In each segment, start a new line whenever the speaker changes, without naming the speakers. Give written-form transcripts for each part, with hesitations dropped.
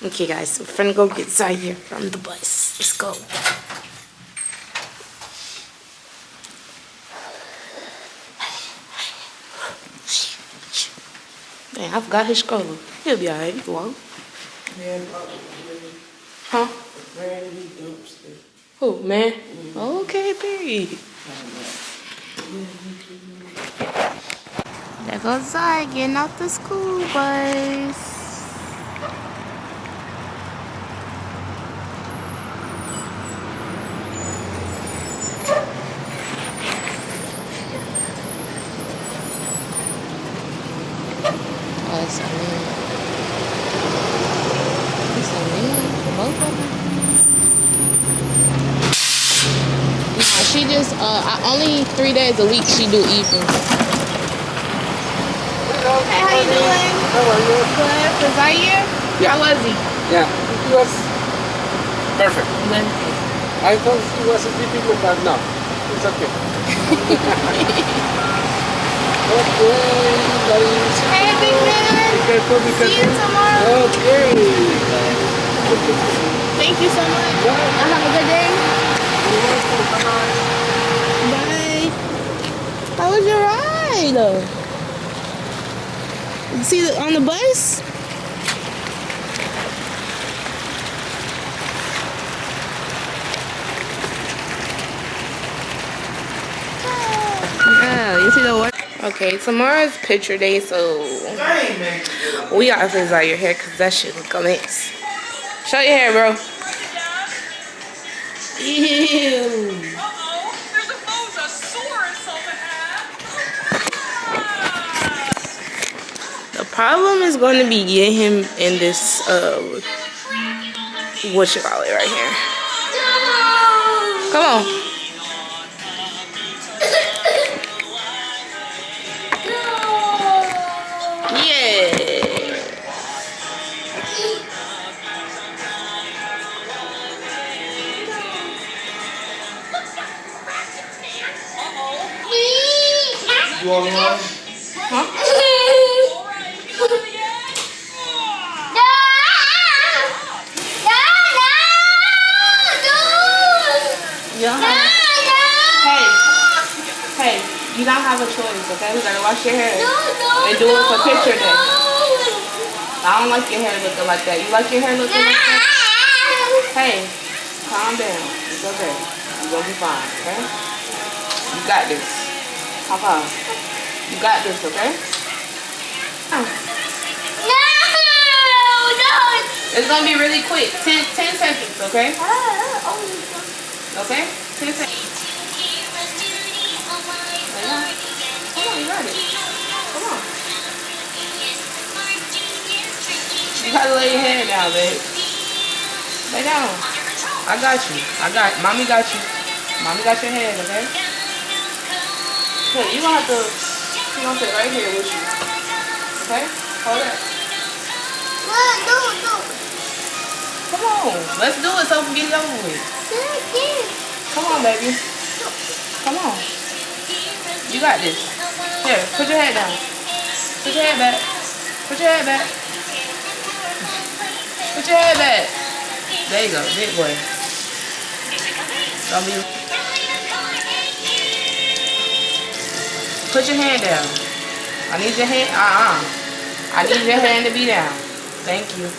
Okay, guys, we're finna go get Zaire from the bus. Let's go. Man, I forgot his stroller. He'll be alright. He can walk. Huh? Who, man? Okay, period. There goes Zai getting off the school bus. Oh, it's so mean. It's so mean. Both of them. Nah, she just, only 3 days a week she do evenings. Hey, how you doing?
How are you?
Good. For Zaire?
Yeah.
How was he?
Yeah, he was perfect.
Good.
I thought he was difficult, but no, it's okay. Okay, buddies.
Hey, big man.
Be careful.
See you tomorrow.
Okay.
Thank you so much. Have a good day. Bye. How was your ride? You see on the bus? Yeah, you see the work? Okay, tomorrow's picture day, so we gotta fix out your hair because that shit look a mess. Show your hair, bro. Ew.
There's a Mosasaurus over there.
The problem is going to be getting him in this, what you call it right here. Come on.
You all right?
Huh? Hey, you don't have a choice, okay? We gotta wash your hair and do it for picture day. I don't like your hair looking like that. You like your hair looking like that? Hey, calm down. It's okay. You're gonna be fine, okay? You got this. Papa, you got this, okay? Oh. It's gonna be really quick. 10 seconds, okay? Okay? 10 seconds. Come on, you got it. Come on. You gotta lay your head down, babe. Lay down. I got you. Mommy got you. Mommy got your head, okay? Okay, you gonna have to, you gonna sit right here with you. Okay? Hold up. Come on. Let's do it so we can get it over with. Come on, baby. Come on. You got this. Here, put your head down. Put your head back. Put your head back. Put your head back. There you go, big boy. Don't be. Put your hand down. I need your hand. I need your hand to be down. Thank you.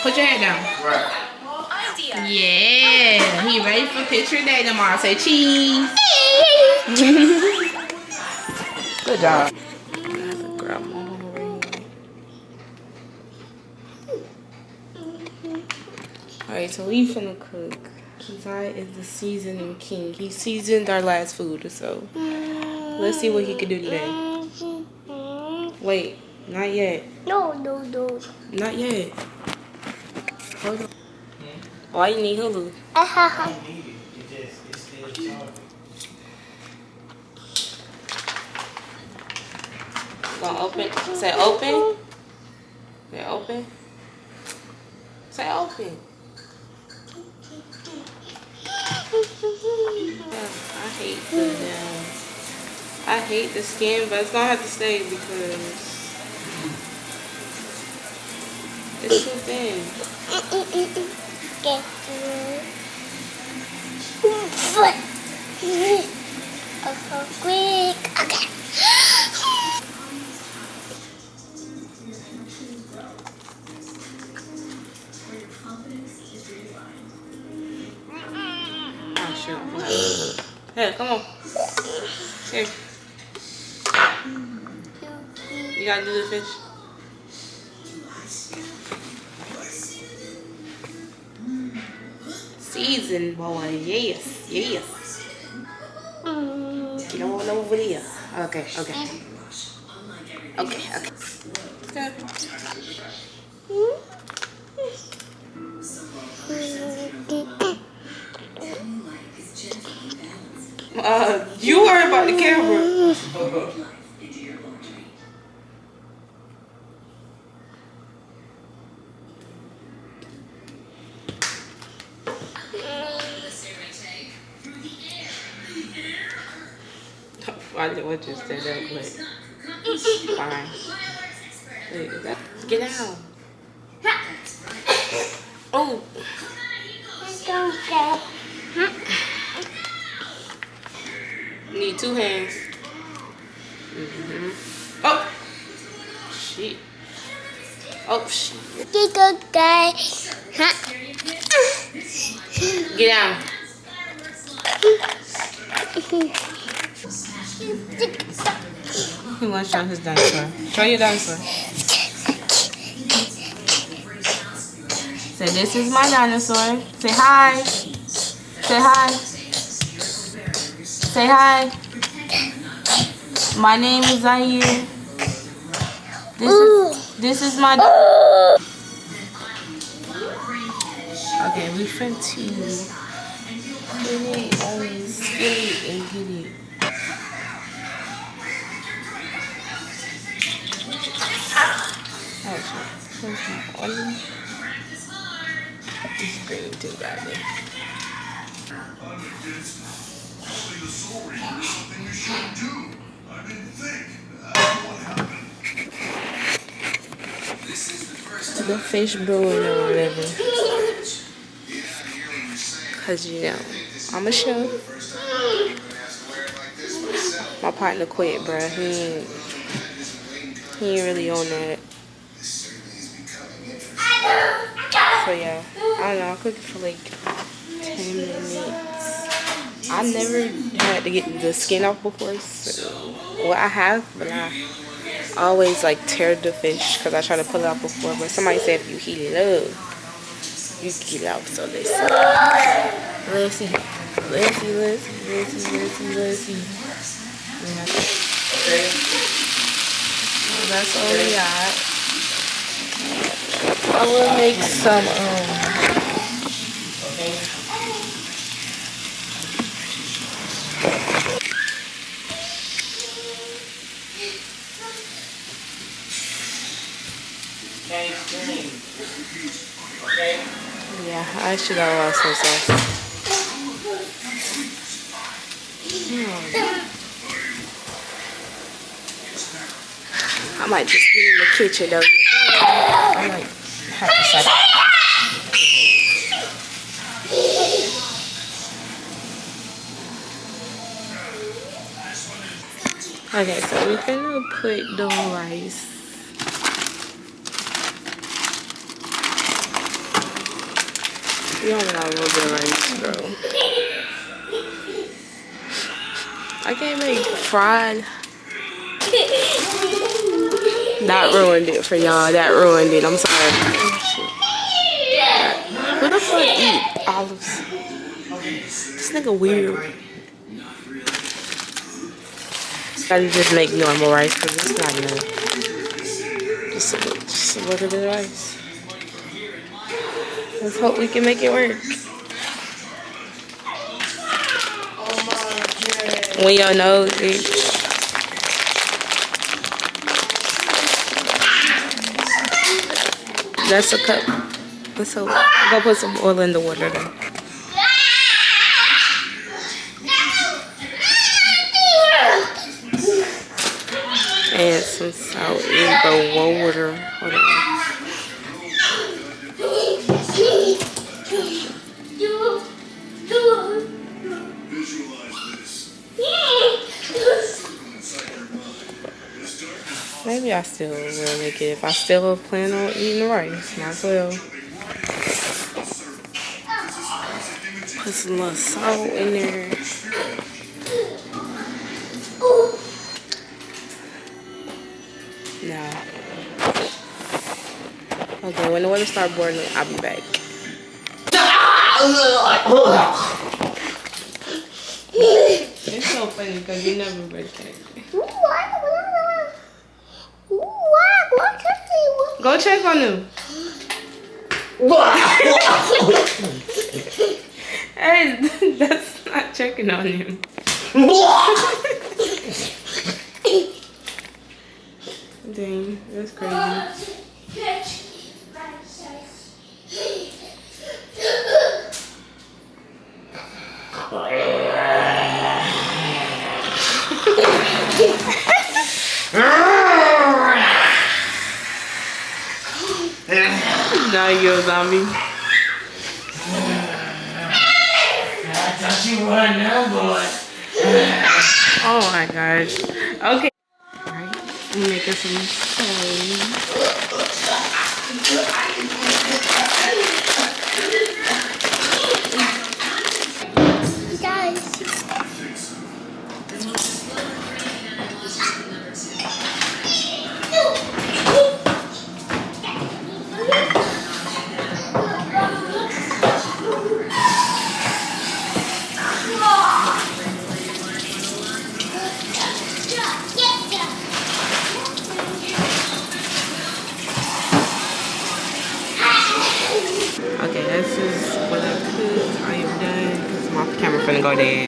Put your head down.
Right.
Yeah, he be ready for picture day tomorrow. Say cheese. Good job. I have to grab my whole ring. Alright, so we finna cook. Zai is the seasoning king. He seasoned our last food, so let's see what he can do today. Wait, not yet.
No.
Not yet. Hold on. Why you need Hulu? Gonna open. Say open. Say open. Say open. I hate the skin, but it's gonna have to stay because it's too thin.
Quick. Okay.
Oh shoot. Hey, come on. Here. You gotta do the fish. Season, boy. Yes. Get on over there. Okay. Okay. You worry about the camera. I didn't just say that, but fine. Wait, get out. Oh. Need 2 hands. Oh. Shit. Oh, shit. Get down. He wants to show his dinosaur. Show your dinosaur. Say, this is my dinosaur. Say hi. Say hi. Say hi. My name is Zaire. This is my... Okay, we finna put it on his skillet and get it. It's green too, goddamn. The fish brewing or whatever. Cause you know, I'm a chef. My partner quit, bruh. He ain't really on that. So yeah, I don't know. I cooked for like 10 minutes. I never had to get the skin off before. So, well, I have, but I always like tear the fish because I try to pull it out before. But somebody said if you heat it up, you can get it out. So let's see. Okay. That's all we got. I will make some yeah, I should have lost some sauce. I might just be in the kitchen though. I might have to stop. Okay, so we're gonna put the rice. We only got a little bit of rice, bro. I can't make fried. That ruined it for y'all. That ruined it. I'm sorry. Who the fuck eat olives? This nigga weird. Gotta just make normal rice because it's not enough. Just a little bit of rice. Let's hope we can make it work. When your nose itch. That's a cup. Let's hope. Go put some oil in the water then. Add some salt in the water. Hold on. Maybe I still will make it if I still plan on eating the rice. Might as well. Put some little salt in there. No. Okay, when the water starts boiling, I'll be back. It's so funny because you never break it. Go check on him. Hey, that's not checking on him. Dang, that's crazy. Now you're a zombie.
I thought you were now, boy.
Oh my gosh. Okay. Alright, I'm making some celery. Okay, this is what I cooked. I am done because my camera finna go dead.